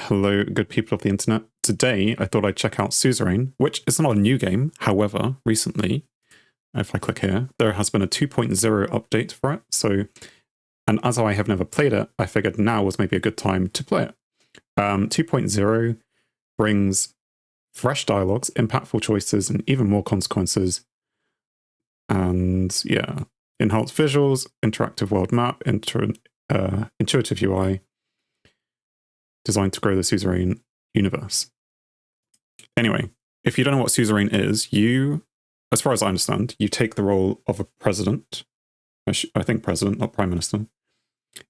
Hello, good people of the internet. Today, I thought I'd check out Suzerain, which is not a new game. However, recently, if I click here, there has been a 2.0 update for it. And as I have never played it, I figured now was maybe a good time to play it. 2.0 brings fresh dialogues, impactful choices, and even more consequences. And yeah, enhanced visuals, interactive world map, intuitive UI, designed to grow the Suzerain universe. Anyway, if you don't know what Suzerain is, you, as far as I understand, you take the role of a president, I think president, not prime minister,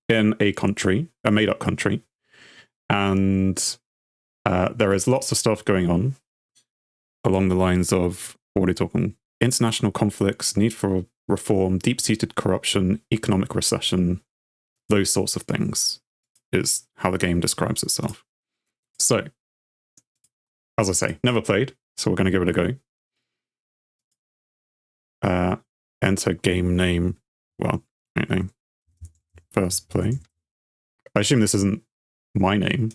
in a country, a made-up country. And there is lots of stuff going on along the lines of, what are we talking? International conflicts, need for reform, deep-seated corruption, economic recession, those sorts of things is how the game describes itself. So, as I say, never played, so we're going to give it a go. Enter game name. Well, anything. First play. I assume this isn't my name.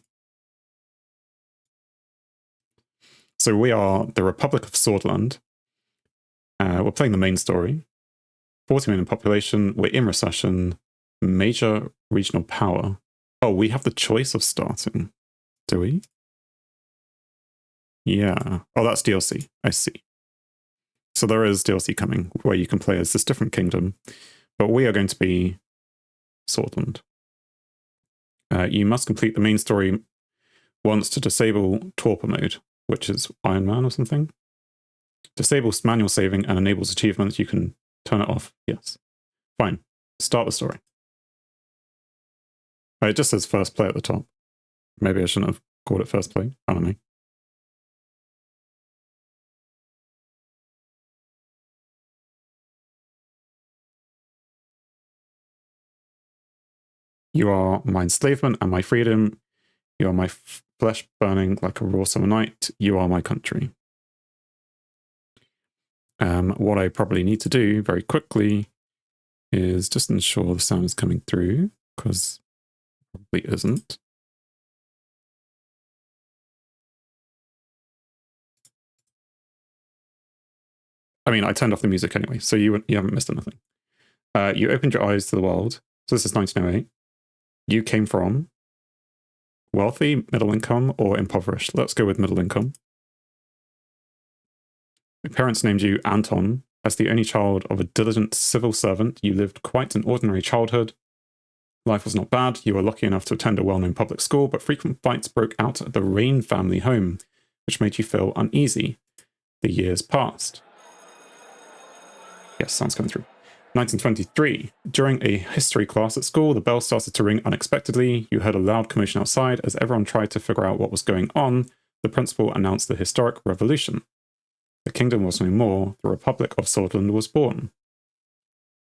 So we are the Republic of Swordland. We're playing the main story. 40 million population. We're in recession. Major regional power. Oh, we have the choice of starting. Do we? Yeah. Oh, that's DLC. I see. So there is DLC coming where you can play as this different kingdom. But we are going to be Swordland. You must complete the main story once to disable torpor mode, which is Iron Man or something. Disables manual saving and enables achievements. You can turn it off. Yes. Fine. Start the story. It just says first play at the top. Maybe I shouldn't have called it first play. I don't know. You are my enslavement and my freedom. You are my flesh burning like a raw summer night. You are my country. What I probably need to do very quickly is just ensure the sound is coming through, because it probably isn't. I mean, I turned off the music anyway, so you haven't missed anything. You opened your eyes to the world. So this is 1908. You came from wealthy, middle income, or impoverished. Let's go with middle income. Your parents named you Anton. As the only child of a diligent civil servant, you lived quite an ordinary childhood. Life was not bad. You were lucky enough to attend a well-known public school, but frequent fights broke out at the Rayne family home, which made you feel uneasy. The years passed. Yes, sounds coming through. 1923. During a history class at school, the bell started to ring unexpectedly. You heard a loud commotion outside. As everyone tried to figure out what was going on, the principal announced the historic revolution. The kingdom was no more. The Republic of Swordland was born.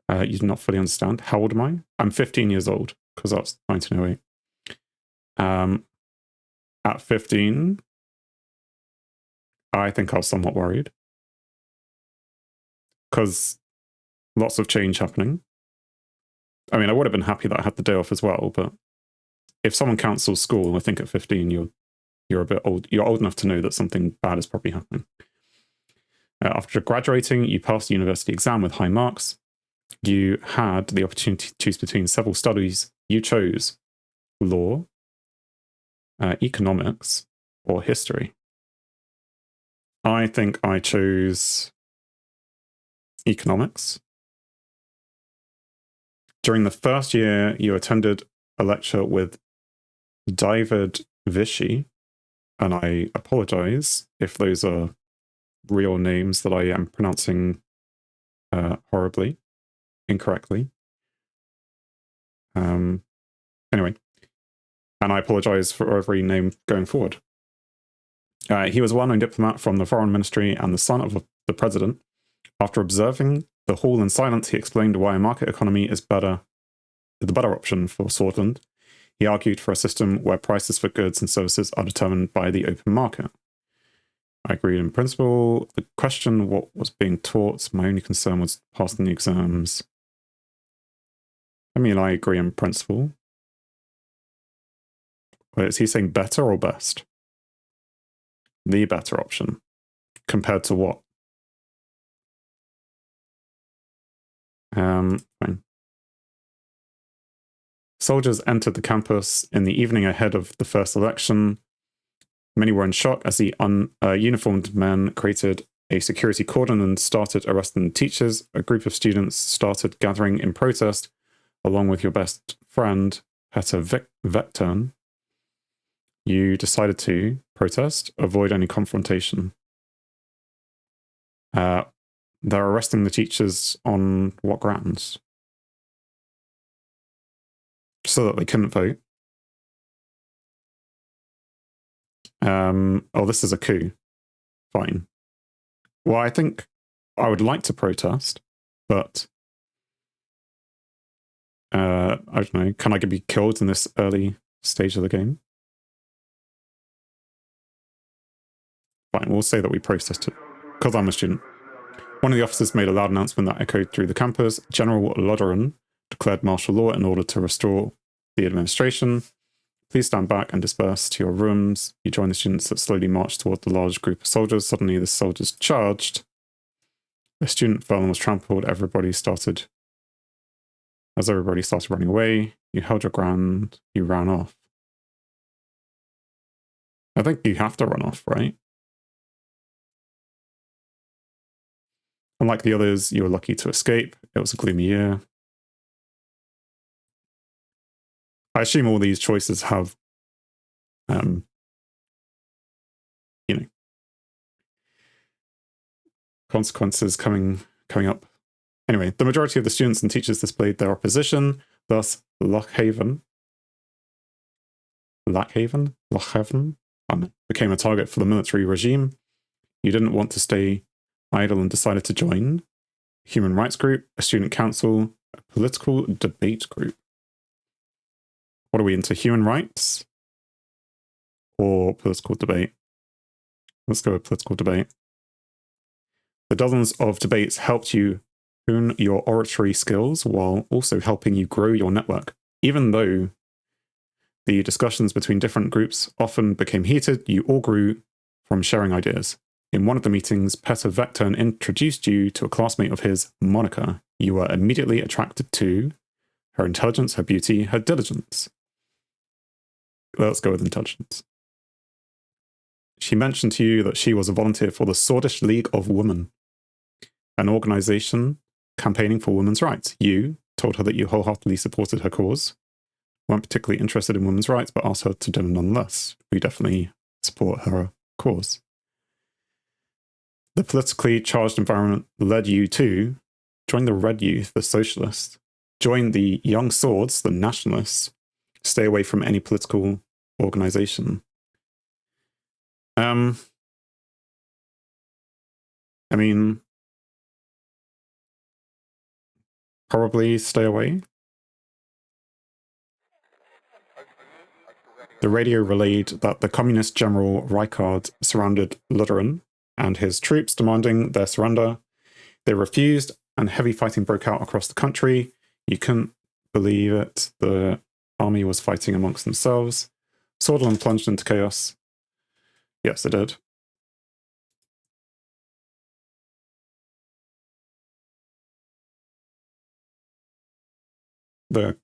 You do not fully understand. How old am I? I'm 15 years old, because that's 1908. At 15, I think I was somewhat worried, because lots of change happening. I mean, I would have been happy that I had the day off as well, but if someone cancels school, I think at 15 you're a bit old. You're old enough to know that something bad is probably happening. After graduating, you passed the university exam with high marks. You had the opportunity to choose between several studies. You chose law, economics, or history. I think I chose economics. During the first year, you attended a lecture with David Vichy, and I apologize if those are real names that I am pronouncing horribly, incorrectly. Anyway, and I apologize for every name going forward. He was a well-known diplomat from the foreign ministry and the son of the president. After observing the hall in silence, he explained why a market economy is the better option for Swordland. He argued for a system where prices for goods and services are determined by the open market. I agreed in principle. The question what was being taught, my only concern was passing the exams. I mean, I agree in principle. Wait, is he saying better or best? The better option. Compared to what? Fine. Soldiers entered the campus in the evening ahead of the first election. Many were in shock as the uniformed men created a security cordon and started arresting the teachers. A group of students started gathering in protest, along with your best friend, Peter Vectern. You decided to protest, avoid any confrontation. They're arresting the teachers on what grounds? So that they couldn't vote. Oh, this is a coup. Fine. Well, I think I would like to protest, but I don't know. Can I be killed in this early stage of the game? Fine, we'll say that we protested, because I'm a student. One of the officers made a loud announcement that echoed through the campus. General Loderan declared martial law in order to restore the administration. Please stand back and disperse to your rooms. You join the students that slowly marched toward the large group of soldiers. Suddenly, the soldiers charged. A student fell and was trampled. As everybody started running away, you held your ground. You ran off. I think you have to run off, right? Unlike the others, you were lucky to escape. It was a gloomy year. I assume all these choices have, consequences coming up. Anyway, the majority of the students and teachers displayed their opposition. Thus, Lochhaven became a target for the military regime. You didn't want to stay idle and decided to join a human rights group, a student council, a political debate group. What are we into, human rights or political debate? Let's go with political debate. The dozens of debates helped you hone your oratory skills while also helping you grow your network. Even though the discussions between different groups often became heated, you all grew from sharing ideas. In one of the meetings, Peter Vectern introduced you to a classmate of his, Monica. You were immediately attracted to her intelligence, her beauty, her diligence. Let's go with intelligence. She mentioned to you that she was a volunteer for the Swordish League of Women, an organization campaigning for women's rights. You told her that you wholeheartedly supported her cause, weren't particularly interested in women's rights, but asked her to dinner nonetheless. We definitely support her cause. The politically charged environment led you to join the Red Youth, the Socialists, join the Young Swords, the Nationalists, stay away from any political organization. I mean, probably stay away. The radio relayed that the communist general Rykard surrounded Lutheran and his troops, demanding their surrender. They refused, and heavy fighting broke out across the country. You couldn't believe it. The army was fighting amongst themselves. Swordsland plunged into chaos. Yes, it did. The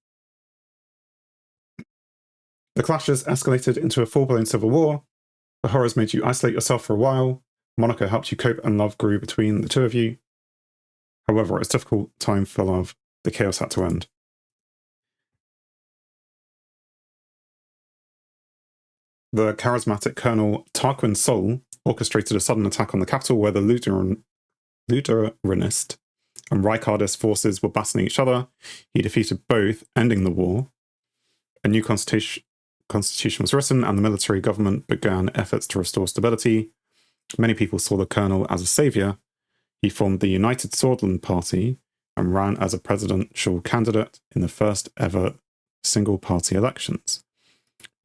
clashes escalated into a full-blown civil war. The horrors made you isolate yourself for a while. Monica helped you cope, and love grew between the two of you. However, it was a difficult time for love. The chaos had to end. The charismatic Colonel Tarquin Sol orchestrated a sudden attack on the capital where the Lutheranist and Rykardist forces were battling each other. He defeated both, ending the war. A new constitution was written, and the military government began efforts to restore stability. Many people saw the colonel as a savior. He formed the United Swordsland Party and ran as a presidential candidate in the first ever single-party elections.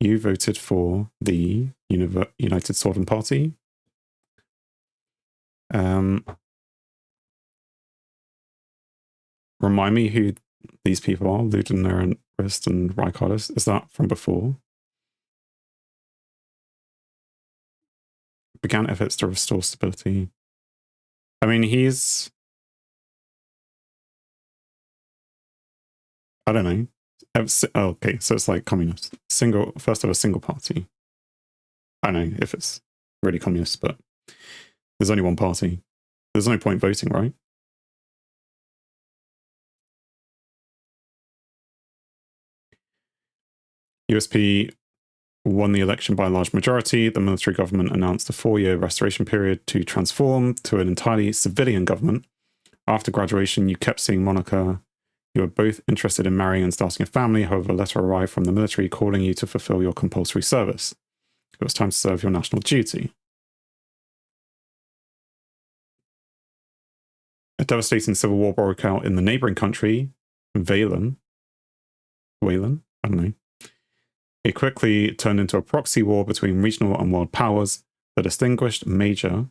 You voted for the United Swordsland Party. Remind me who these people are, Ludenarist and Rykardist. Is that from before? began efforts to restore stability. I mean, he's... I don't know. Oh, okay, so it's like communist. First ever single party. I don't know if it's really communist, but there's only one party. There's no point voting, right? USP won the election by a large majority. The military government announced a 4-year restoration period to transform to an entirely civilian government. After graduation, you kept seeing Monica. You were both interested in marrying and starting a family. However, a letter arrived from the military calling you to fulfill your compulsory service. It was time to serve your national duty. A devastating civil war broke out in the neighboring country, Wayland? I don't know. It quickly turned into a proxy war between regional and world powers. The distinguished Major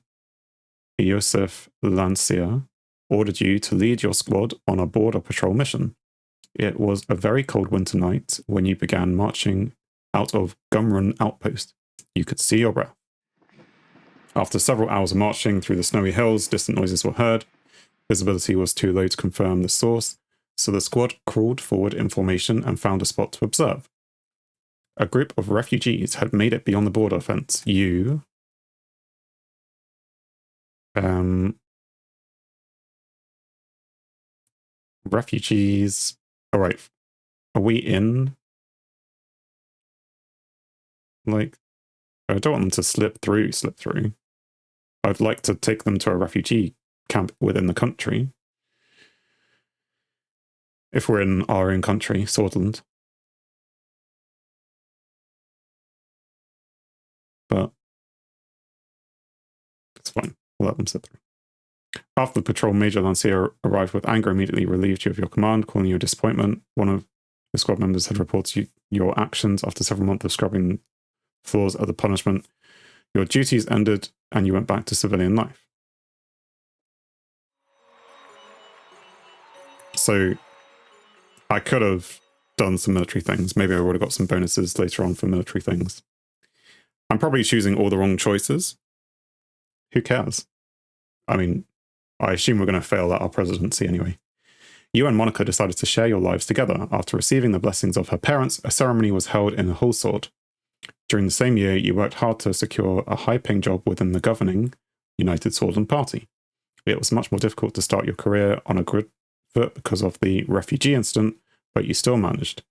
Joseph Lancia ordered you to lead your squad on a border patrol mission. It was a very cold winter night when you began marching out of Gumrun Outpost. You could see your breath. After several hours of marching through the snowy hills, distant noises were heard. Visibility was too low to confirm the source, so the squad crawled forward in formation and found a spot to observe. A group of refugees had made it beyond the border fence. You... refugees... Alright. Are we in? Like, I don't want them to slip through. I'd like to take them to a refugee camp within the country. If we're in our own country, Swordsland. But it's fine. We'll let them sit through. After the patrol, Major Lancia arrived with anger, immediately relieved you of your command, calling you a disappointment. One of the squad members had reported your actions after several months of scrubbing floors as a punishment. Your duties ended, and you went back to civilian life. So, I could have done some military things. Maybe I would have got some bonuses later on for military things. I'm probably choosing all the wrong choices. Who cares? I mean, I assume we're going to fail at our presidency anyway. You and Monica decided to share your lives together. After receiving the blessings of her parents, a ceremony was held in Hulsord. During the same year, you worked hard to secure a high-paying job within the governing United Swordsland Party. It was much more difficult to start your career on a good foot because of the refugee incident, but you still managed.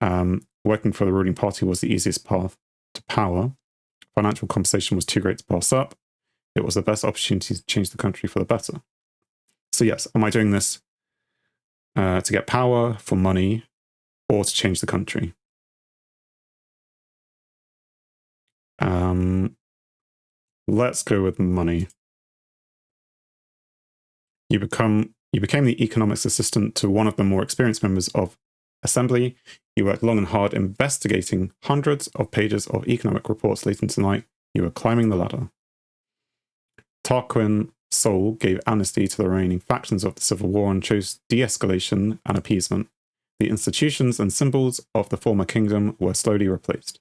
Working for the ruling party was the easiest path to power. Financial compensation was too great to pass up. It was the best opportunity to change the country for the better. So yes, am I doing this to get power, for money, or to change the country? Let's go with money. You became the economics assistant to one of the more experienced members of Assembly. You worked long and hard investigating hundreds of pages of economic reports late into the night. You were climbing the ladder. Tarquin Sol gave amnesty to the remaining factions of the Civil War and chose de-escalation and appeasement. The institutions and symbols of the former kingdom were slowly replaced.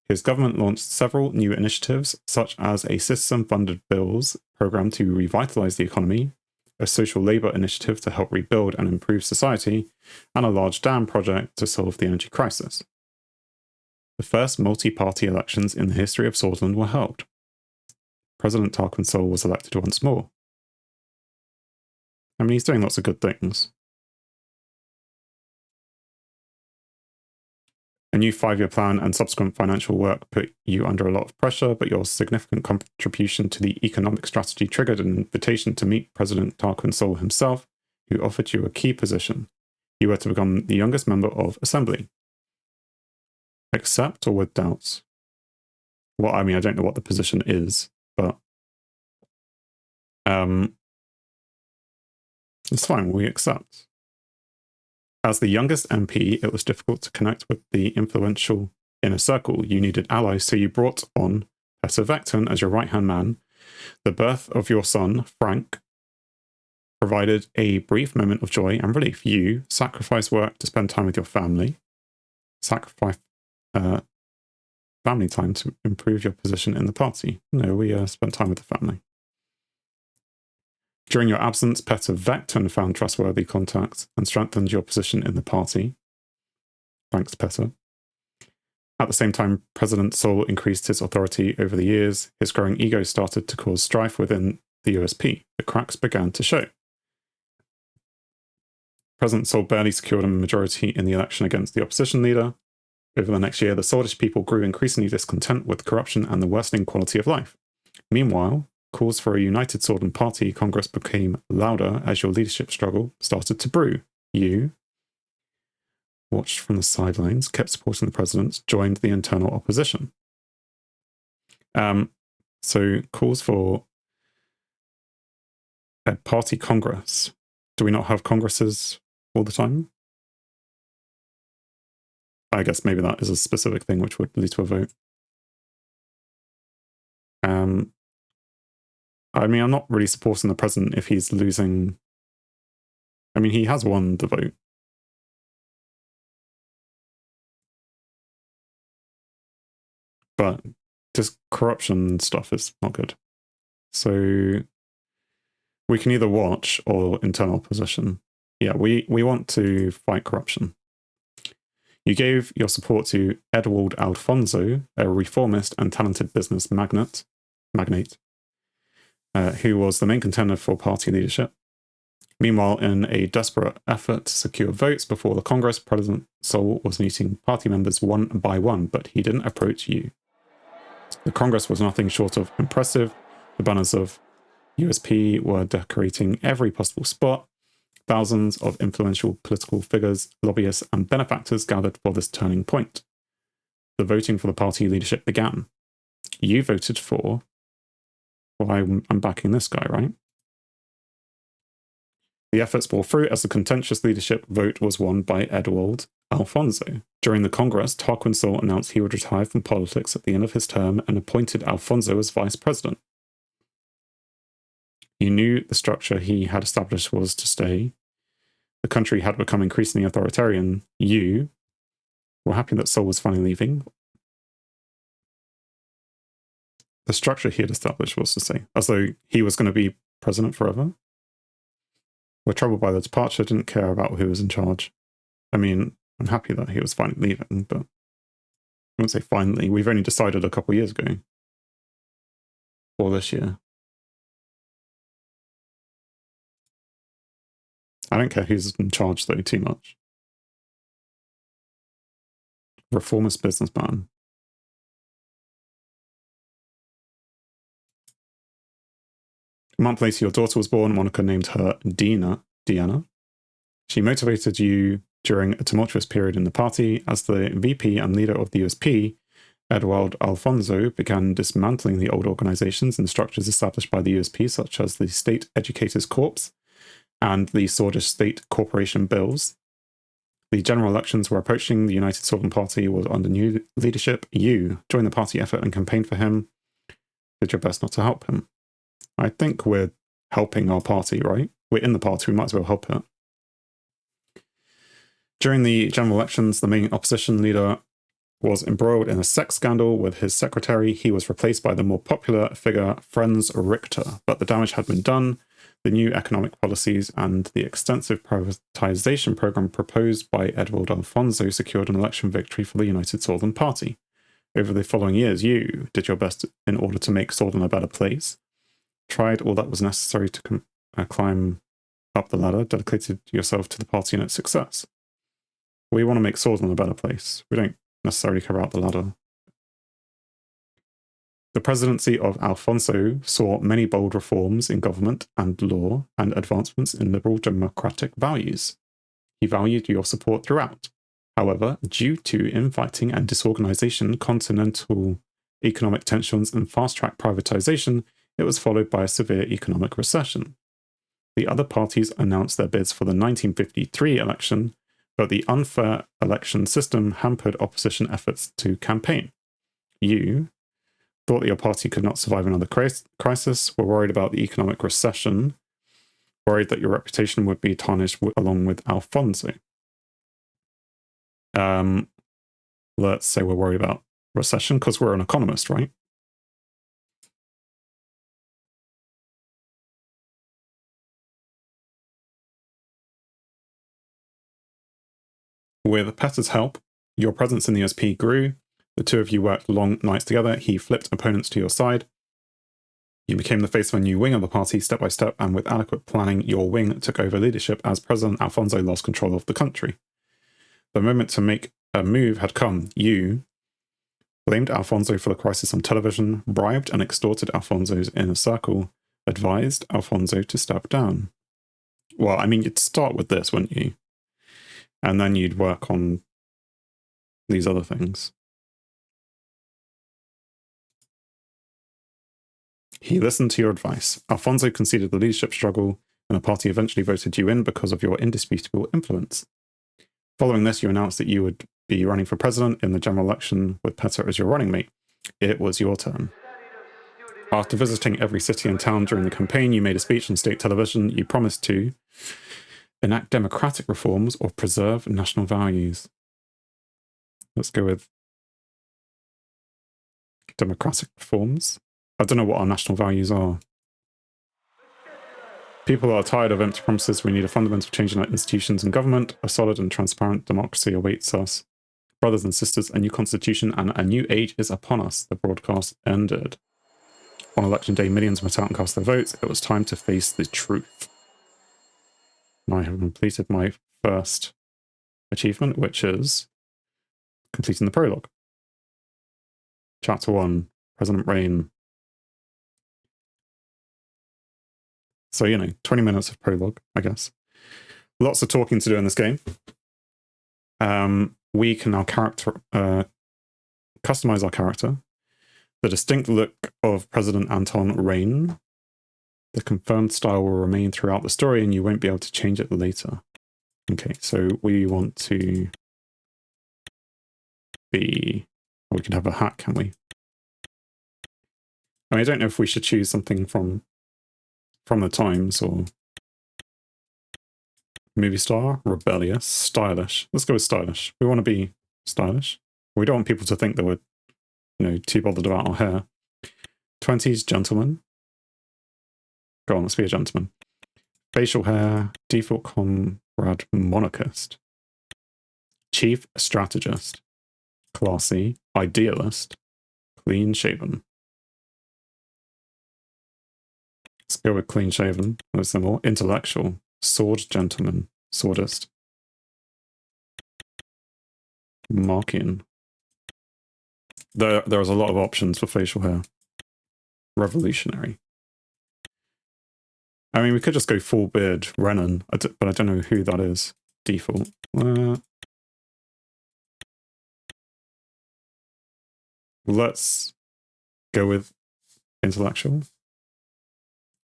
His government launched several new initiatives, such as a citizen-funded bills program to revitalize the economy, a social labor initiative to help rebuild and improve society, and a large dam project to solve the energy crisis. The first multi-party elections in the history of Swordsland were held. President Tarquin Sol was elected once more. I mean, he's doing lots of good things. A new 5-year plan and subsequent financial work put you under a lot of pressure, but your significant contribution to the economic strategy triggered an invitation to meet President Tarquin Sol himself, who offered you a key position. You were to become the youngest member of Assembly. Accept or with doubts? Well, I mean, I don't know what the position is, but it's fine, we accept. As the youngest MP, it was difficult to connect with the influential inner circle. You needed allies, so you brought on Petter Vecton as your right-hand man. The birth of your son, Frank, provided a brief moment of joy and relief. You sacrificed work to spend time with your family. Sacrificed family time to improve your position in the party. No, we spent time with the family. During your absence, Petter Vecton found trustworthy contacts and strengthened your position in the party. Thanks, Petter. At the same time, President Sol increased his authority over the years. His growing ego started to cause strife within the USP. The cracks began to show. President Sol barely secured a majority in the election against the opposition leader. Over the next year, the Swedish people grew increasingly discontent with corruption and the worsening quality of life. Meanwhile, calls for a united Sword Party Congress became louder as your leadership struggle started to brew. You watched from the sidelines, kept supporting the president, joined the internal opposition. So calls for a party congress. Do we not have congresses all the time? I guess maybe that is a specific thing which would lead to a vote. I mean, I'm not really supporting the president if he's losing. I mean, he has won the vote. But this corruption stuff is not good. So we can either watch or internal opposition. Yeah, we want to fight corruption. You gave your support to Edward Alfonso, a reformist and talented business magnate, who was the main contender for party leadership. Meanwhile, in a desperate effort to secure votes before the Congress, President Sol was meeting party members one by one, but he didn't approach you. The Congress was nothing short of impressive. The banners of USP were decorating every possible spot. Thousands of influential political figures, lobbyists, and benefactors gathered for this turning point. The voting for the party leadership began. You voted for... Well, I'm backing this guy, right? The efforts bore fruit as the contentious leadership vote was won by Edward Alfonso. During the Congress, Tarquin Sol announced he would retire from politics at the end of his term and appointed Alfonso as vice president. You knew the structure he had established was to stay. The country had become increasingly authoritarian. You were happy that Sol was finally leaving. The structure he had established was to stay, as though he was going to be president forever. Were troubled by the departure, didn't care about who was in charge. I mean, I'm happy that he was finally leaving, but I wouldn't say finally. We've only decided a couple of years ago. Or this year. I don't care who's in charge, though, too much. Reformist businessman. A month later, your daughter was born. Monica named her Diana. She motivated you during a tumultuous period in the party. As the VP and leader of the USP, Edward Alfonso began dismantling the old organizations and structures established by the USP, such as the State Educators Corps and the Swedish State Corporation Bills. The general elections were approaching. The United Sweden Party was under new leadership. You joined the party effort and campaigned for him. Did your best not to help him. I think we're helping our party, right? We're in the party, we might as well help it. During the general elections, the main opposition leader was embroiled in a sex scandal with his secretary. He was replaced by the more popular figure, Franz Richter, but the damage had been done. The new economic policies and the extensive privatization program proposed by Edward Alfonso secured an election victory for the United Sweden Party. Over the following years, you did your best in order to make Sweden a better place. Tried all that was necessary to climb up the ladder, dedicated yourself to the party and its success. We want to make Sweden a better place. We don't necessarily care about the ladder. The presidency of Alfonso saw many bold reforms in government and law and advancements in liberal democratic values. He valued your support throughout. However, due to infighting and disorganization, continental economic tensions, and fast-track privatization, it was followed by a severe economic recession. The other parties announced their bids for the 1953 election, but the unfair election system hampered opposition efforts to campaign. You thought that your party could not survive another crisis, were worried about the economic recession, worried that your reputation would be tarnished along with Alfonso. Let's say we're worried about recession because we're an economist, right? With Petter's help, your presence in the USP grew. The two of you worked long nights together. He flipped opponents to your side. You became the face of a new wing of the party step by step, and with adequate planning, your wing took over leadership as President Alfonso lost control of the country. The moment to make a move had come. You blamed Alfonso for the crisis on television, bribed and extorted Alfonso's inner circle, advised Alfonso to step down. Well, I mean, you'd start with this, wouldn't you? And then you'd work on these other things. He listened to your advice. Alfonso conceded the leadership struggle, and the party eventually voted you in because of your indisputable influence. Following this, you announced that you would be running for president in the general election with Petter as your running mate. It was your turn. After visiting every city and town during the campaign, you made a speech on state television. You promised to enact democratic reforms or preserve national values. Let's go with democratic reforms. I don't know what our national values are. People are tired of empty promises. We need a fundamental change in our institutions and government. A solid and transparent democracy awaits us. Brothers and sisters, a new constitution and a new age is upon us. The broadcast ended. On election day, millions went out and cast their votes. It was time to face the truth. I have completed my first achievement, which is completing the prologue. Chapter 1, President Rayne. So, 20 minutes of prologue, I guess. Lots of talking to do in this game. We can now customize our character. The distinct look of President Anton Rayne. The confirmed style will remain throughout the story, and you won't be able to change it later. Okay, so we want to be... We can have a hat, can we? I don't know if we should choose something from the Times or movie star, rebellious, stylish. Let's go with stylish. We want to be stylish. We don't want people to think that we're, too bothered about our hair. 20s gentleman. Go on, let's be a gentleman. Facial hair, default comrade monarchist. Chief strategist. Classy, idealist, clean shaven. Let's go with clean shaven. There's some more. Intellectual, sword gentleman, swordist. Markian. There is a lot of options for facial hair. Revolutionary. I mean, we could just go full beard, Rayne, but I don't know who that is. Default. Let's go with intellectual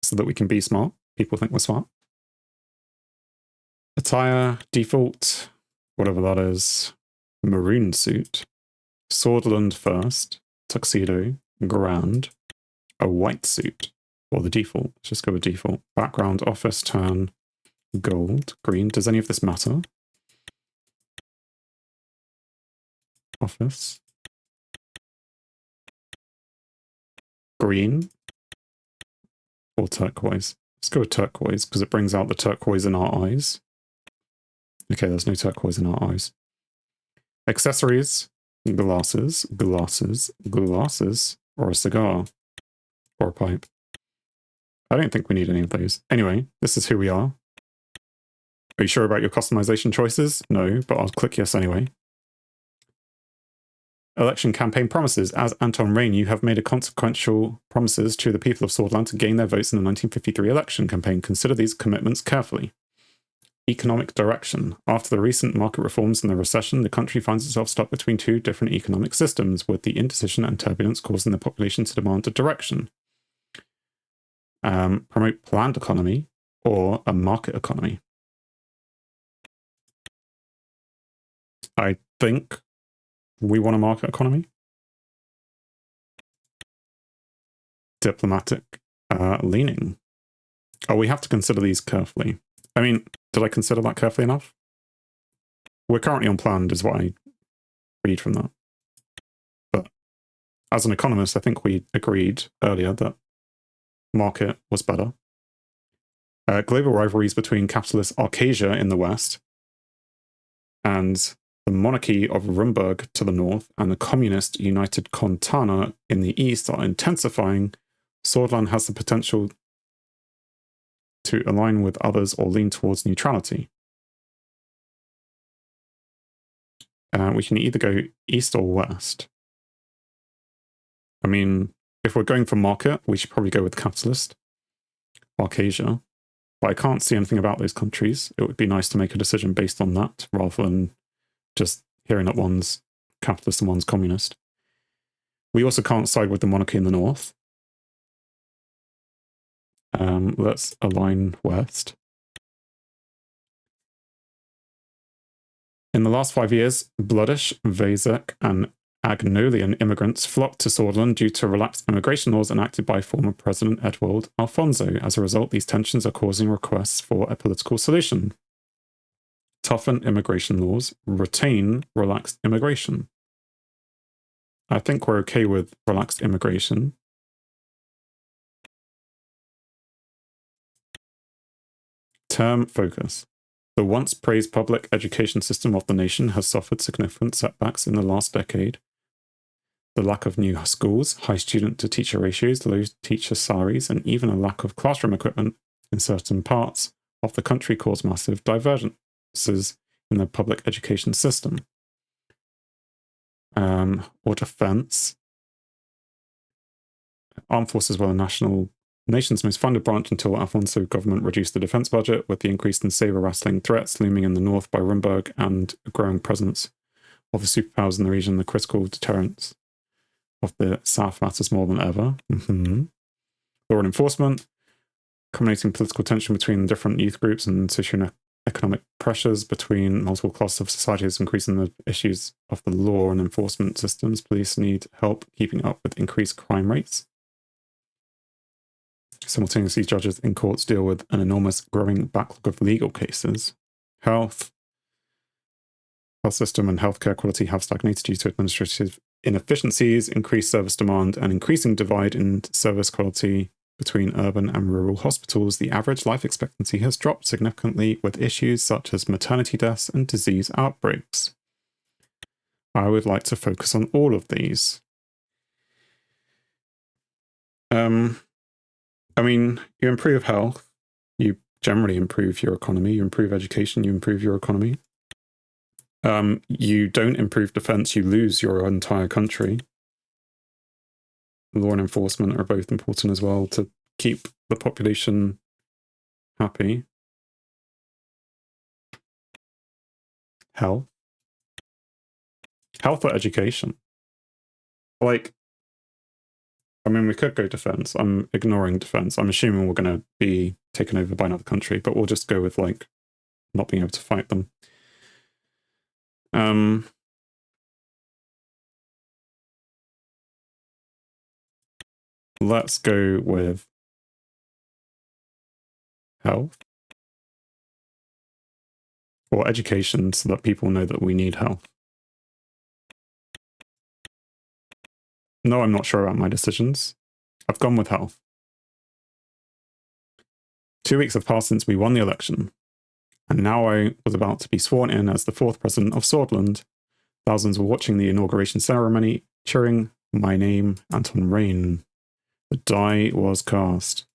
so that we can be smart. People think we're smart. Attire, default, whatever that is. Maroon suit. Swordland first. Tuxedo. Grand. A white suit. Or the default. Let's just go with default. Background, office, turn, gold, green. Does any of this matter? Office. Green. Or turquoise. Let's go with turquoise because it brings out the turquoise in our eyes. Okay, there's no turquoise in our eyes. Accessories. Glasses, glasses, glasses. Or a cigar. Or a pipe. I don't think we need any of those. Anyway, this is who we are. Are you sure about your customization choices? No, but I'll click yes anyway. Election campaign promises. As Anton Rayne, you have made a consequential promises to the people of Swordland to gain their votes in the 1953 election campaign. Consider these commitments carefully. Economic direction. After the recent market reforms and the recession, the country finds itself stuck between two different economic systems, with the indecision and turbulence causing the population to demand a direction. Promote planned economy or a market economy. I think we want a market economy. Diplomatic leaning. Oh, we have to consider these carefully. I mean, did I consider that carefully enough? We're currently unplanned is what I read from that. But as an economist, I think we agreed earlier that market was better. Global rivalries between capitalist Arcasia in the west and the monarchy of Rumburg to the north and the communist United Contana in the east are intensifying. Swordland has the potential to align with others or lean towards neutrality. We can either go east or west. I mean, if we're going for market, we should probably go with capitalist Arcasia. But I can't see anything about those countries. It would be nice to make a decision based on that rather than just hearing that one's capitalist and one's communist. We also can't side with the monarchy in the north. Let's align west. In the last 5 years, Bloodish, Vasek, and Agnolian immigrants flocked to Swordland due to relaxed immigration laws enacted by former President Edward Alfonso. As a result, these tensions are causing requests for a political solution. Toughen immigration laws, retain relaxed immigration. I think we're okay with relaxed immigration. Term focus. The once praised public education system of the nation has suffered significant setbacks in the last decade. The lack of new schools, high student-to-teacher ratios, low teacher salaries, and even a lack of classroom equipment in certain parts of the country cause massive divergences in the public education system. Or defense. Armed forces were the nation's most funded branch until Alfonso government reduced the defense budget, with the increase in saber-rattling threats looming in the north by Rumburg and a growing presence of the superpowers in the region. The critical deterrence of the South matters more than ever. Law and enforcement, accommodating political tension between different youth groups and socio-economic pressures between multiple classes of society is increasing the issues of the law and enforcement systems. Police need help keeping up with increased crime rates. Simultaneously, judges in courts deal with an enormous growing backlog of legal cases. Health system and healthcare quality have stagnated due to administrative inefficiencies, increased service demand, and increasing divide in service quality between urban and rural hospitals. The average life expectancy has dropped significantly, with issues such as maternity deaths and disease outbreaks. I would like to focus on all of these. I mean, you improve health, you generally improve your economy, you improve education, you improve your economy. You don't improve defense, you lose your entire country. Law and enforcement are both important as well to keep the population happy. Health or education. Like, I mean, we could go defense. I'm ignoring defense. I'm assuming we're going to be taken over by another country, but we'll just go with, like, not being able to fight them. Let's go with health or education so that people know that we need health. No, I'm not sure about my decisions. I've gone with health. 2 weeks have passed since we won the election, and now I was about to be sworn in as the 4th president of Swordland. Thousands were watching the inauguration ceremony, cheering my name, Anton Rayne. The die was cast,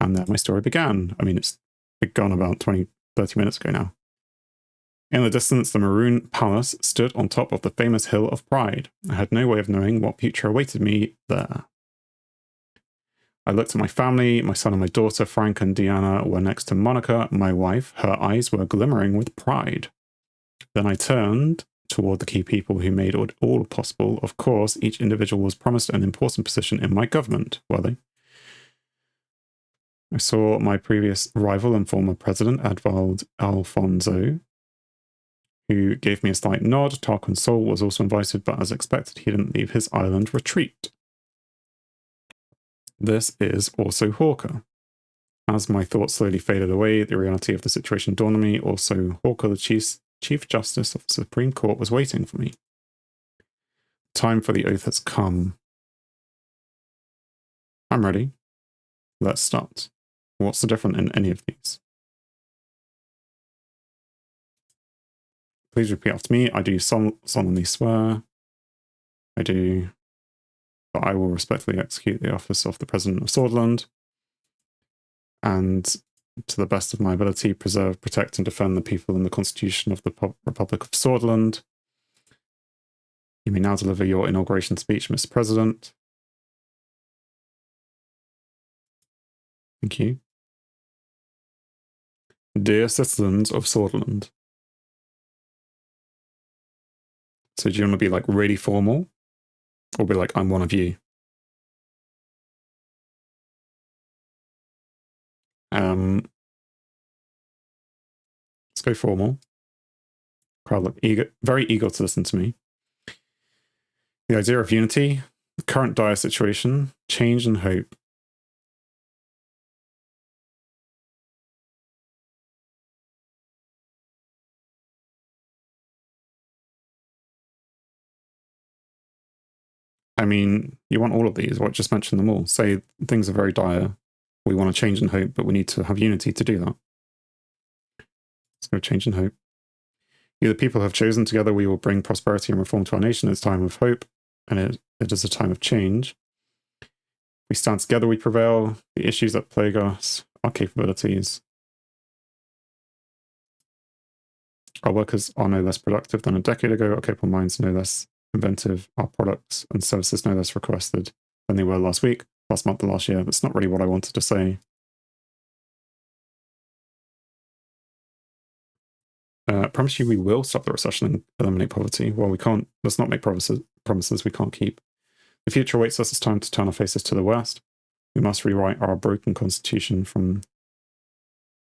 and there my story began. I mean, it's begun about 20, 30 minutes ago now. In the distance, the Maroon Palace stood on top of the famous Hill of Pride. I had no way of knowing what future awaited me there. I looked at my family. My son and my daughter, Frank and Deanna, were next to Monica, my wife. Her eyes were glimmering with pride. Then I turned toward the key people who made it all possible. Of course, each individual was promised an important position in my government, were they? I saw my previous rival and former president, Edward Alfonso, who gave me a slight nod. Tarquin Sol was also invited, but as expected, he didn't leave his island retreat. This is also Hawker. As my thoughts slowly faded away, the reality of the situation dawned on me. Also, Hawker, the Chief Justice of the Supreme Court, was waiting for me. Time for the oath has come. I'm ready. Let's start. What's the difference in any of these? Please repeat after me. I do solemnly swear. I do that I will respectfully execute the office of the President of Swordland, and to the best of my ability, preserve, protect, and defend the people and the Constitution of the Republic of Swordland. You may now deliver your inauguration speech, Mr. President. Thank you. Dear citizens of Swordland. So do you want to be like really formal? Or be like, I'm one of you? Let's go formal. Crowd look eager, very eager to listen to me. The idea of unity, the current dire situation, change and hope. I mean, you want all of these, or just mention them all. Say things are very dire. We want to change and hope, but we need to have unity to do that. Let's go change and hope. You, the people, have chosen. Together we will bring prosperity and reform to our nation. It's time of hope, and it is a time of change. We stand together, we prevail. The issues that plague us, our capabilities. Our workers are no less productive than a decade ago. Our capable minds no less inventive. Our products and services no less requested than they were last week, last month, and last year. That's not really what I wanted to say. Promise you we will stop the recession and eliminate poverty. Well, we can't. Let's not make promises we can't keep. The future awaits us. It's time to turn our faces to the West. We must rewrite our broken constitution from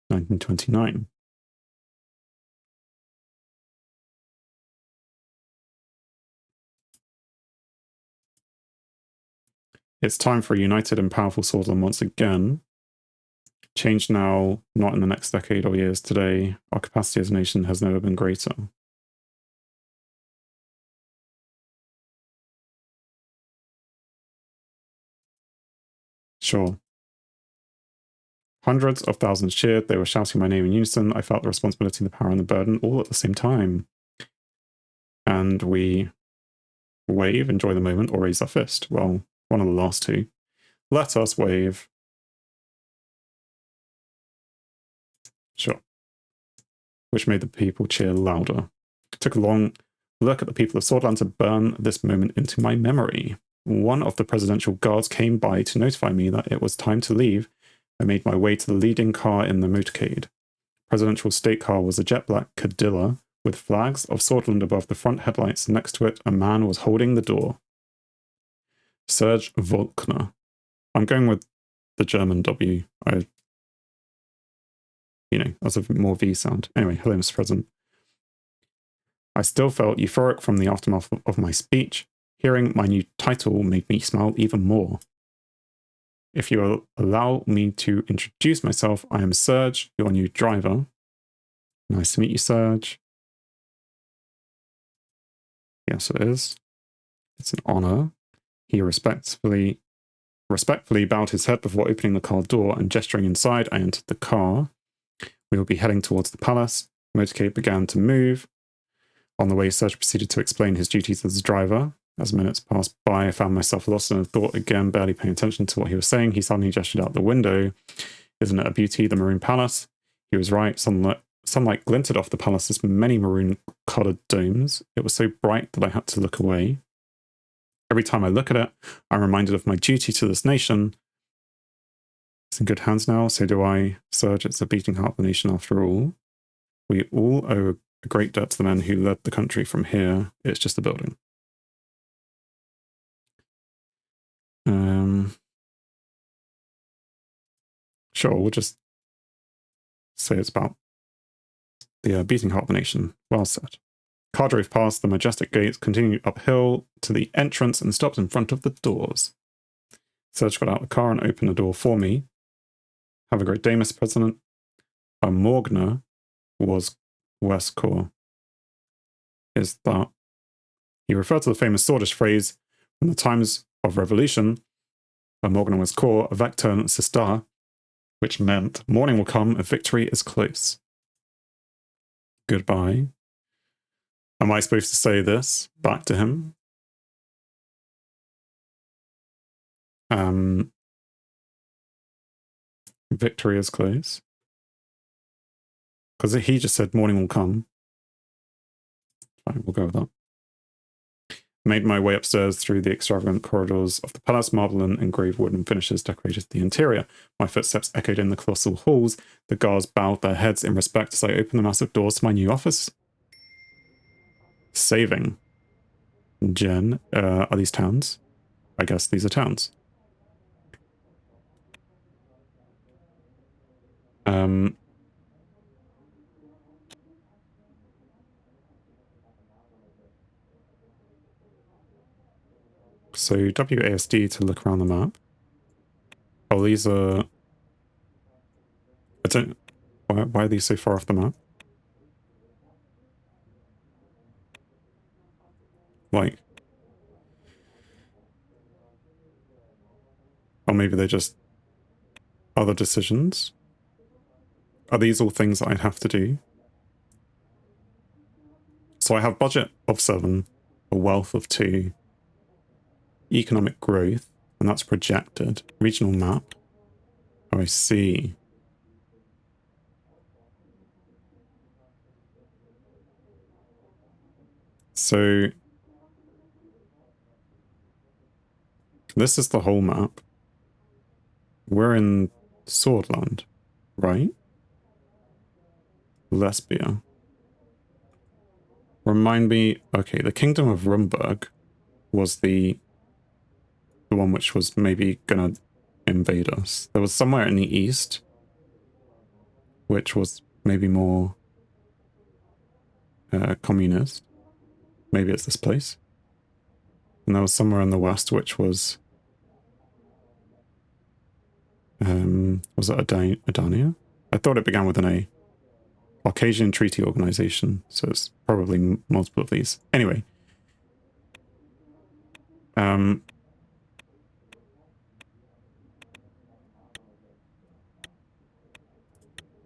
1929. It's time for a united and powerful Swordland once again. Change now, not in the next decade or years. Today, our capacity as a nation has never been greater. Sure. Hundreds of thousands cheered. They were shouting my name in unison. I felt the responsibility, the power, and the burden all at the same time. And we wave, enjoy the moment, or raise our fist. Well, one of the last two. Let us wave. Sure. Which made the people cheer louder. It took a long look at the people of Swordland to burn this moment into my memory. One of the presidential guards came by to notify me that it was time to leave. I made my way to the leading car in the motorcade. Presidential state car was a jet black Cadilla with flags of Swordland above the front headlights. Next to it, a man was holding the door. Serge Volkner. I'm going with the German W. As a more V sound. Anyway, hello, Mr. President. I still felt euphoric from the aftermath of my speech. Hearing my new title made me smile even more. If you will allow me to introduce myself, I am Serge, your new driver. Nice to meet you, Serge. Yes, it is. It's an honor. He respectfully bowed his head before opening the car door and gesturing inside. I entered the car. We will be heading towards the palace. The motorcade began to move. On the way, Serge proceeded to explain his duties as a driver. As minutes passed by, I found myself lost in a thought again, barely paying attention to what he was saying. He suddenly gestured out the window. Isn't it a beauty, the Maroon Palace? He was right. Sunlight glinted off the palace's many maroon-coloured domes. It was so bright that I had to look away. Every time I look at it, I'm reminded of my duty to this nation. It's in good hands now, so do I. Serge, it's a beating heart of the nation after all. We all owe a great debt to the men who led the country from here. It's just a building. Sure, we'll just say it's about the beating heart of the nation. Well said. Car drove past the majestic gates, continued uphill to the entrance and stopped in front of the doors. Serge got out the car and opened the door for me. Have a great day, Mr. President. A Morgner was Westcore. Is that? He referred to the famous swordish phrase from the times of revolution. Where Morgan was core, a vector sister, which meant morning will come if victory is close. Goodbye. Am I supposed to say this back to him? Victory is close. Because he just said morning will come. Fine, we'll go with that. Made my way upstairs through the extravagant corridors of the palace. Marble and engraved wooden finishes decorated the interior. My footsteps echoed in the colossal halls. The guards bowed their heads in respect as I opened the massive doors to my new office. Saving. Jen, are these towns? I guess these are towns. So WASD to look around the map. Oh, these are... I don't... Why are these so far off the map? Like... Or maybe they're just other decisions? Are these all things that I'd have to do? So I have budget of 7, a wealth of 2, economic growth, and that's projected. Regional map. Oh, I see. So this is the whole map. We're in Swordland, right? Lesbia. Remind me... Okay, the Kingdom of Rumburg was the one which was maybe gonna invade us. There was somewhere in the east which was maybe more communist. Maybe it's this place. And there was somewhere in the west which was it Adania? I thought it began with an A. Caucasian Treaty Organization, so it's probably multiple of these. Anyway.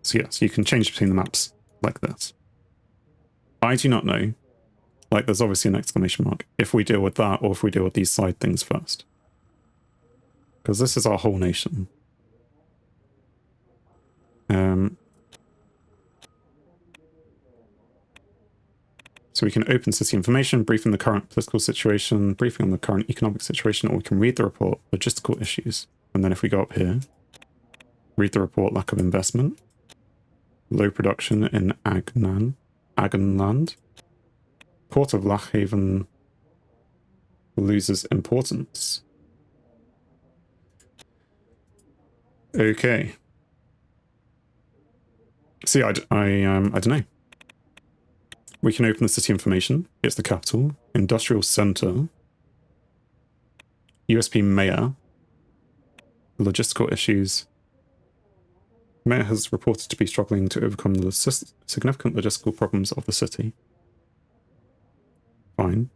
So yes, you can change between the maps like this. I do not know. Like, there's obviously an exclamation mark. If we deal with that, or if we deal with these side things first. Because this is our whole nation. So we can open city information, brief on the current political situation, briefing on the current economic situation, or we can read the report, logistical issues. And then if we go up here, read the report, lack of investment, low production in Agenland, Port of Lochhaven loses importance. Okay. See, I don't know. We can open the city information. It's the capital. Industrial center. USP mayor. Logistical issues. Mayor has reported to be struggling to overcome the significant logistical problems of the city. Fine.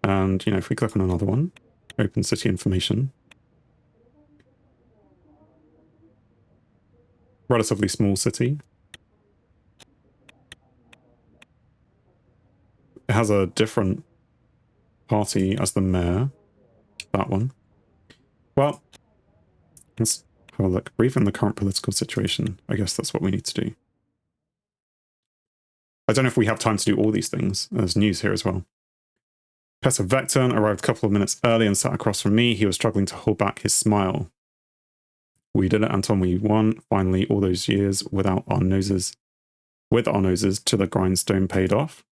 And, you know, if we click on another one, open city information. Relatively small city. It has a different party as the mayor. That one. Well, let's have a look. Brief on the current political situation. I guess that's what we need to do. I don't know if we have time to do all these things. There's news here as well. Professor Vectorn arrived a couple of minutes early and sat across from me. He was struggling to hold back his smile. We did it, Anton. We won. Finally, all those years with our noses to the grindstone paid off.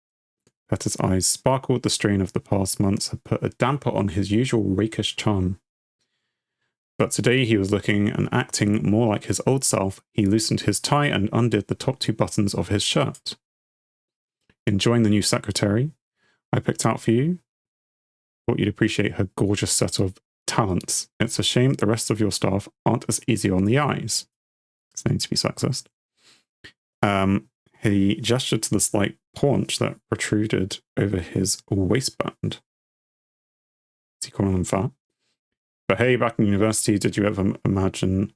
Petter's eyes sparkled. The strain of the past months had put a damper on his usual rakish charm. But today he was looking and acting more like his old self. He loosened his tie and undid the top 2 buttons of his shirt. Enjoying the new secretary I picked out for you? Thought you'd appreciate her gorgeous set of talents. It's a shame the rest of your staff aren't as easy on the eyes. It's no need to be sexist. He gestured to the slight paunch that protruded over his waistband. Is he calling them fat? But hey, back in university, did you ever imagine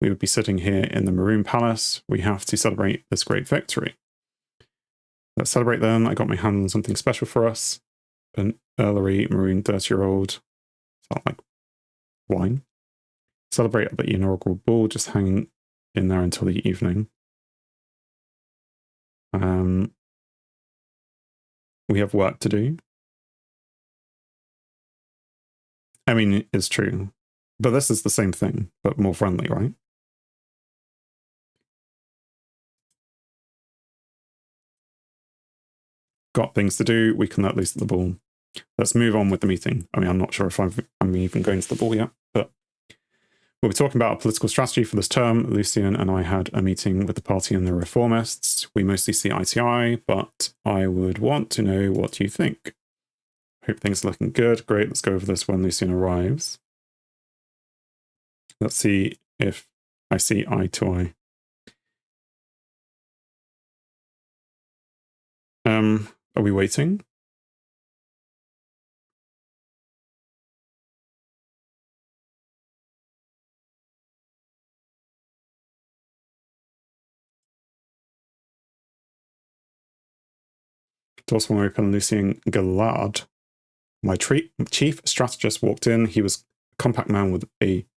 we would be sitting here in the Maroon Palace? We have to celebrate this great victory. Let's celebrate then. I got my hand on something special for us. An early Maroon 30-year-old. Sound like wine. Celebrate at the inaugural ball, just hanging in there until the evening. We have work to do. I mean, it's true. But this is the same thing, but more friendly, right? Got things to do, we can let loose at the ball. Let's move on with the meeting. I mean, I'm not sure if I'm even going to the ball yet, but we'll be talking about our political strategy for this term. Lucian and I had a meeting with the party and the reformists. We mostly see eye to eye, but I would want to know what you think. Hope things are looking good. Great, let's go over this when Lucian arrives. Let's see if I see eye to eye. Are we waiting? Doors swung open, Lucian Gallard. My chief strategist walked in. He was a compact man with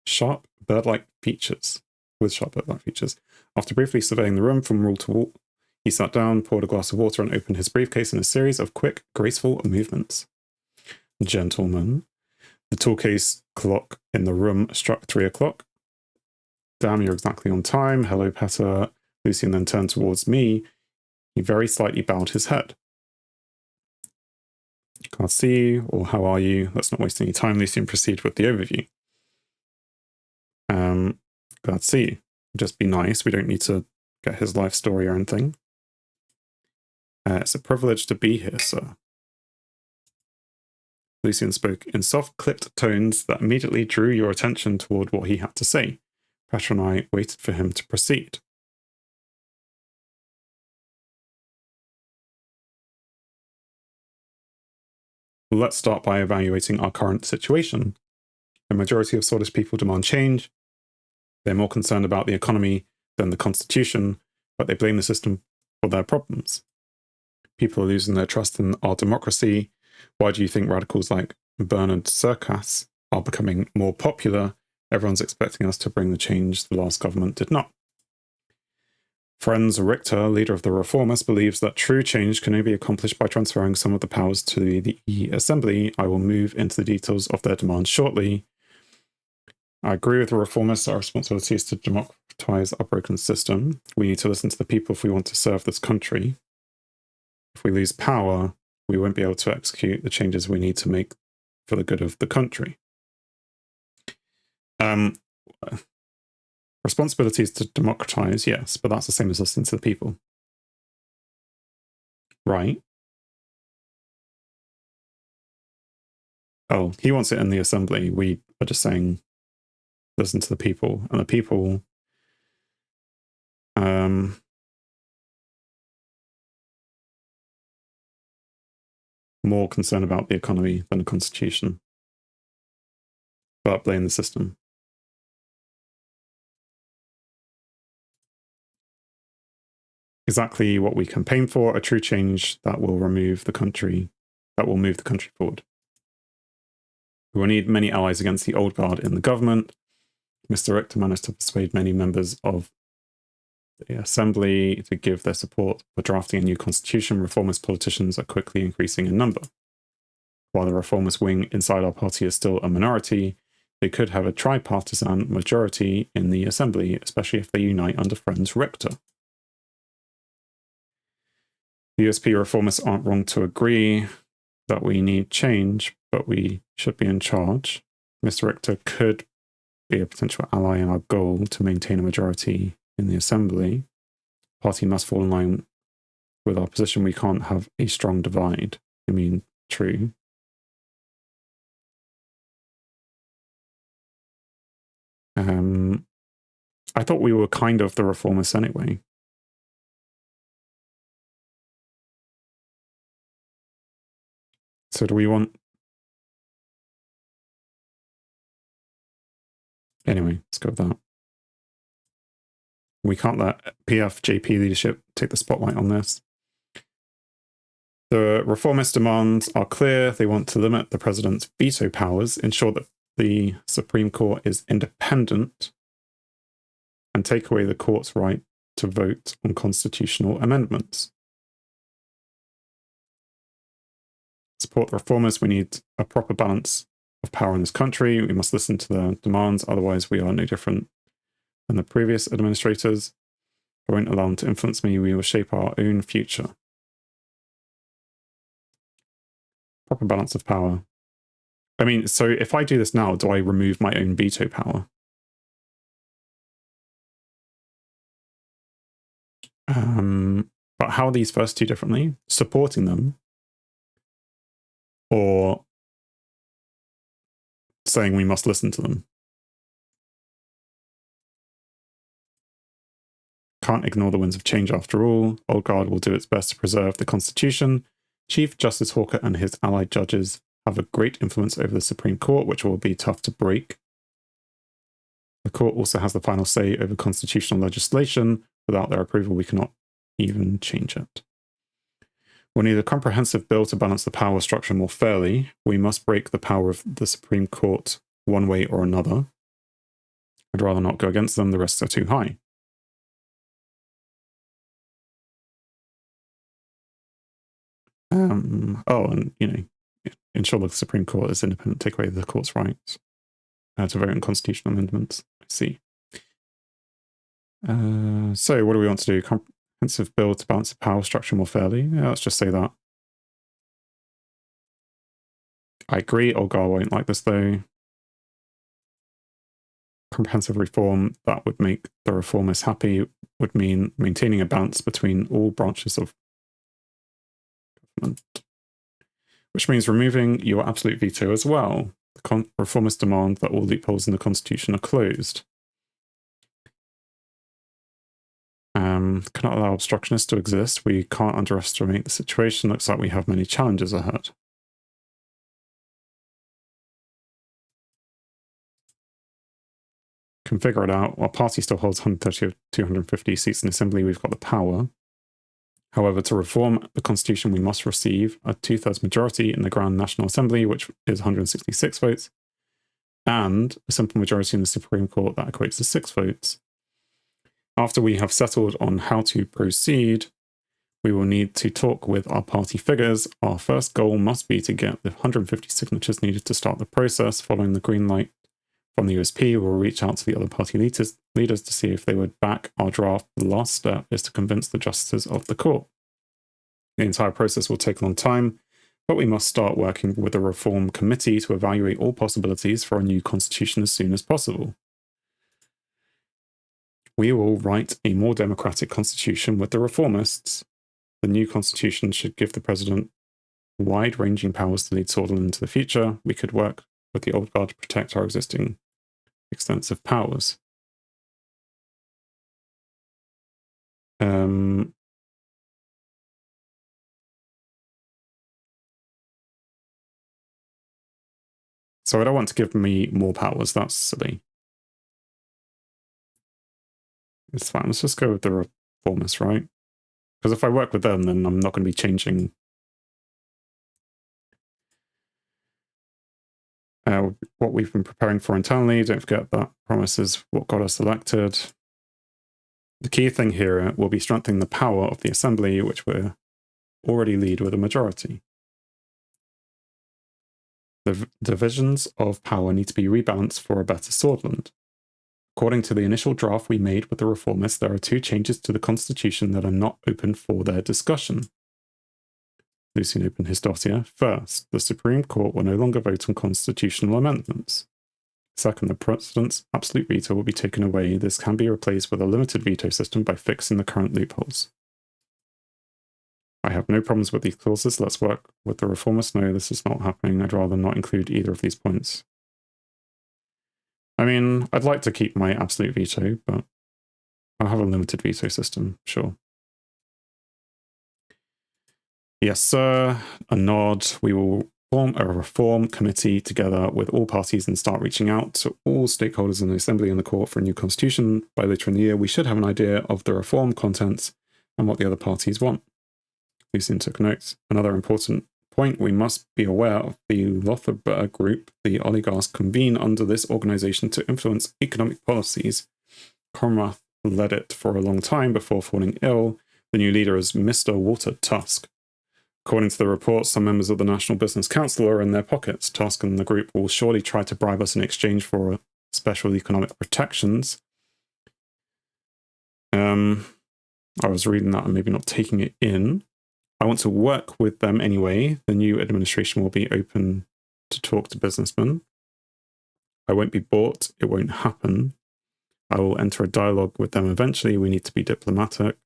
sharp bird-like features. After briefly surveying the room from wall to wall, he sat down, poured a glass of water, and opened his briefcase in a series of quick, graceful movements. Gentlemen. The tall case clock in the room struck 3 o'clock. Damn, you're exactly on time. Hello, Petter. Lucian then turned towards me. He very slightly bowed his head. Can't see you, or how are you? Let's not waste any time. Lucian proceed with the overview. Glad to see you. Just be nice. We don't need to get his life story or anything. It's a privilege to be here, sir. Lucian spoke in soft, clipped tones that immediately drew your attention toward what he had to say. Petra and I waited for him to proceed. Let's start by evaluating our current situation. A majority of Swedish people demand change. They're more concerned about the economy than the constitution, but they blame the system for their problems. People are losing their trust in our democracy. Why do you think radicals like Bernard Circas are becoming more popular? Everyone's expecting us to bring the change the last government did not. Franz Richter, leader of the Reformists, believes that true change can only be accomplished by transferring some of the powers to the Assembly. I will move into the details of their demands shortly. I agree with the Reformists. Our responsibility is to democratize our broken system. We need to listen to the people if we want to serve this country. If we lose power, we won't be able to execute the changes we need to make for the good of the country. Responsibility is to democratize, yes, but that's the same as listening to the people. Right. Oh, he wants it in the Assembly. We are just saying, listen to the people. And the people... more concerned about the economy than the constitution. But blame the system. Exactly what we campaign for, a true change that will move the country forward. We will need many allies against the old guard in the government. Mr. Richter managed to persuade many members of the Assembly to give their support for drafting a new constitution. Reformist politicians are quickly increasing in number. While the reformist wing inside our party is still a minority, they could have a tripartisan majority in the Assembly, especially if they unite under Franz Richter. The USP reformists aren't wrong to agree that we need change, but we should be in charge. Mr. Richter could be a potential ally in our goal to maintain a majority in the Assembly. The party must fall in line with our position. We can't have a strong divide. I mean, true. I thought we were kind of the reformists anyway. So do we want... Anyway, let's go with that. We can't let PFJP leadership take the spotlight on this. The reformist demands are clear. They want to limit the president's veto powers, ensure that the Supreme Court is independent, and take away the court's right to vote on constitutional amendments. Support the reformers. We need a proper balance of power in this country. We must listen to their demands, otherwise we are no different than the previous administrators. I won't allow them to influence me. We will shape our own future. Proper balance of power. I mean, so if I do this now, do I remove my own veto power? But how are these first two differently? Supporting them or saying we must listen to them? Can't ignore the winds of change after all. Old Guard will do its best to preserve the Constitution. Chief Justice Hawker and his allied judges have a great influence over the Supreme Court, which will be tough to break. The court also has the final say over constitutional legislation. Without their approval, we cannot even change it. We'll need a comprehensive bill to balance the power structure more fairly. We must break the power of the Supreme Court one way or another. I'd rather not go against them. The risks are too high. And, you know, ensure the Supreme Court is independent, take away the court's rights to vote on constitutional amendments. I see. So what do we want to do? Comprehensive bill to balance the power structure more fairly. Yeah, let's just say that. I agree. Olgar won't like this though. Comprehensive reform that would make the reformers happy would mean maintaining a balance between all branches of government, which means removing your absolute veto as well. The reformers demand that all loopholes in the Constitution are closed. Cannot allow obstructionists to exist. We can't underestimate the situation. Looks like we have many challenges ahead. Can figure it out. Our party still holds 130 of 250 seats in the Assembly. We've got the power. However, to reform the Constitution, we must receive a 2/3 majority in the Grand National Assembly, which is 166 votes, and a simple majority in the Supreme Court that equates to 6 votes. After we have settled on how to proceed, we will need to talk with our party figures. Our first goal must be to get the 150 signatures needed to start the process. Following the green light from the USP, we'll reach out to the other party leaders to see if they would back our draft. The last step is to convince the justices of the court. The entire process will take a long time, but we must start working with the Reform Committee to evaluate all possibilities for a new constitution as soon as possible. We will write a more democratic constitution with the reformists. The new constitution should give the president wide-ranging powers to lead Swordsland into the future. We could work with the Old Guard to protect our existing extensive powers. So I don't want to give me more powers. That's silly. It's fine. Let's just go with the reformists, right? Because if I work with them, then I'm not going to be changing what we've been preparing for internally. Don't forget that promise is what got us elected. The key thing here will be strengthening the power of the Assembly, which we already lead with a majority. The divisions of power need to be rebalanced for a better Swordsland. According to the initial draft we made with the reformists, there are 2 changes to the Constitution that are not open for their discussion. Lucian opened his dossier. First, the Supreme Court will no longer vote on constitutional amendments. Second, the President's absolute veto will be taken away. This can be replaced with a limited veto system by fixing the current loopholes. I have no problems with these clauses. Let's work with the reformists. No, this is not happening. I'd rather not include either of these points. I mean, I'd like to keep my absolute veto, but I'll have a limited veto system, sure. Yes, sir. A nod. We will form a reform committee together with all parties and start reaching out to all stakeholders in the Assembly and the Court for a new constitution. By later in the year, we should have an idea of the reform contents and what the other parties want. Lucien took notes. Another important point, we must be aware of the Lotharberg group. The oligarchs convene under this organization to influence economic policies. Conrad led it for a long time before falling ill. The new leader is Mr. Walter Tusk. According to the report, some members of the National Business Council are in their pockets. Tusk and the group will surely try to bribe us in exchange for special economic protections. I was reading that and maybe not taking it in. I want to work with them anyway. The new administration will be open to talk to businessmen. I won't be bought. It won't happen. I will enter a dialogue with them eventually. We need to be diplomatic.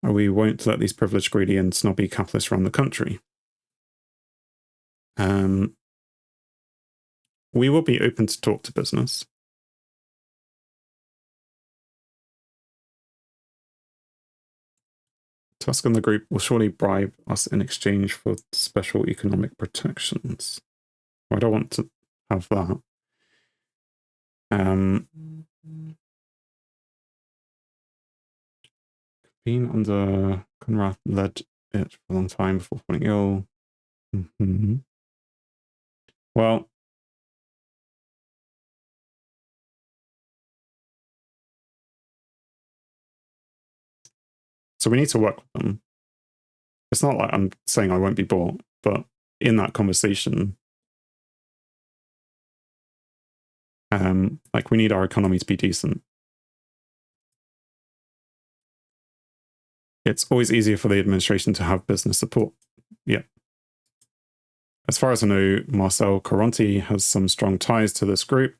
We won't let these privileged, greedy, and snobby capitalists run the country. We will be open to talk to business. Tusk and the group will surely bribe us in exchange for special economic protections. I don't want to have that. Been under Conrad led it for a long time before falling ill. Well, so we need to work with them. It's not like I'm saying I won't be bought, but in that conversation, like we need our economy to be decent. It's always easier for the administration to have business support. Yeah. As far as I know, Marcel Caronti has some strong ties to this group.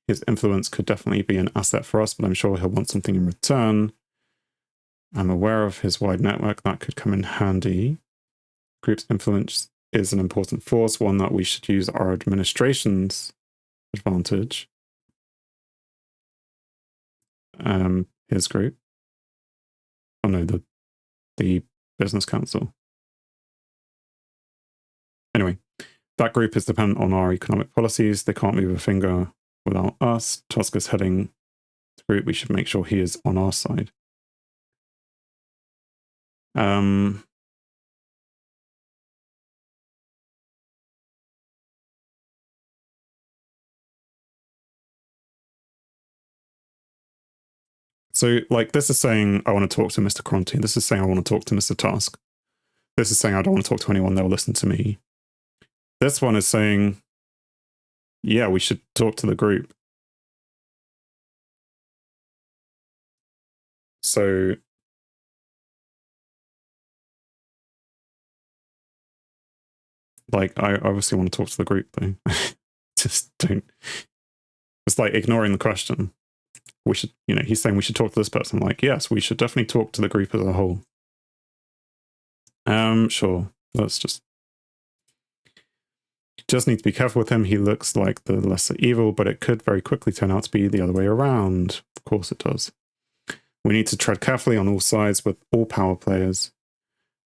His influence could definitely be an asset for us, but I'm sure he'll want something in return. I'm aware of his wide network. That could come in handy. Group's influence is an important force, one that we should use our administration's advantage. His group. Oh no, the Business Council. Anyway, that group is dependent on our economic policies. They can't move a finger without us. Tusk is heading the group. We should make sure he is on our side. So, like, this is saying I want to talk to Mr. Cronty. This is saying I want to talk to Mr. Tusk. This is saying I don't want to talk to anyone. They'll listen to me. This one is saying, yeah, we should talk to the group. So, like, I obviously want to talk to the group, though. Just don't. It's like ignoring the question. We should, you know, he's saying we should talk to this person. I'm like, yes, we should definitely talk to the group as a whole. Sure. Let's just need to be careful with him. He looks like the lesser evil, but it could very quickly turn out to be the other way around. Of course it does. We need to tread carefully on all sides with all power players.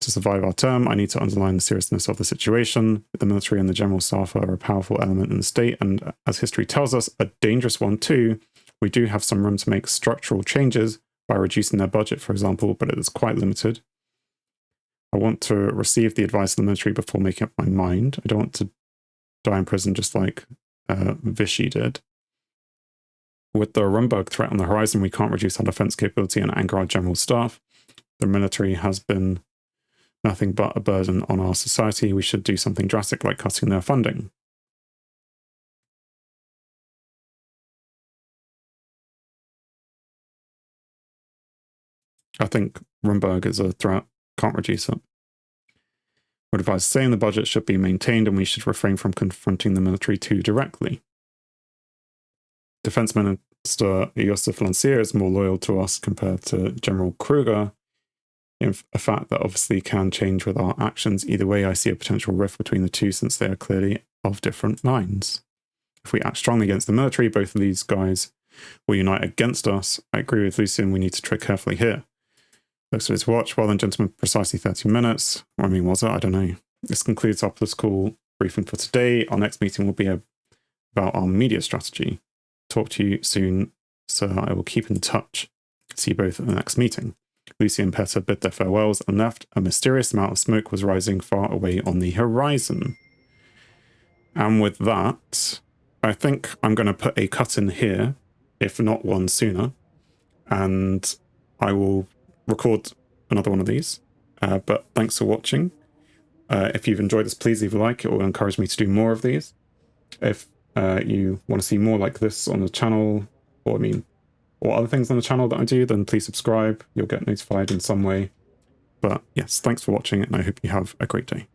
To survive our term, I need to underline the seriousness of the situation. The military and the general staff are a powerful element in the state, and as history tells us, a dangerous one too. We do have some room to make structural changes by reducing their budget, for example, but it is quite limited. I want to receive the advice of the military before making up my mind. I don't want to die in prison just like Vichy did. With the Rumberg threat on the horizon, we can't reduce our defense capability and anger our general staff. The military has been nothing but a burden on our society. We should do something drastic like cutting their funding. I think Rumberg is a threat. Can't reduce it. Would advise saying the budget should be maintained and we should refrain from confronting the military too directly. Defense Minister Josef Lancier is more loyal to us compared to General Kruger, a fact that obviously can change with our actions. Either way, I see a potential rift between the two since they are clearly of different minds. If we act strongly against the military, both of these guys will unite against us. I agree with Lucien, we need to tread carefully here. Looks at his watch. Well then, gentlemen, precisely 30 minutes. I mean, was it? I don't know. this concludes our political briefing for today. Our next meeting will be about our media strategy. Talk to you soon, so I will keep in touch. See you both at the next meeting. Lucy and Petter bid their farewells and left. A mysterious amount of smoke was rising far away on the horizon. And with that, I think I'm going to put a cut in here, if not one sooner, and I will record another one of these. But thanks for watching. If you've enjoyed this, please leave a like. It will encourage me to do more of these. If you want to see more like this on the channel, or other things on the channel that I do, then please subscribe. You'll get notified in some way. But yes, thanks for watching, and I hope you have a great day.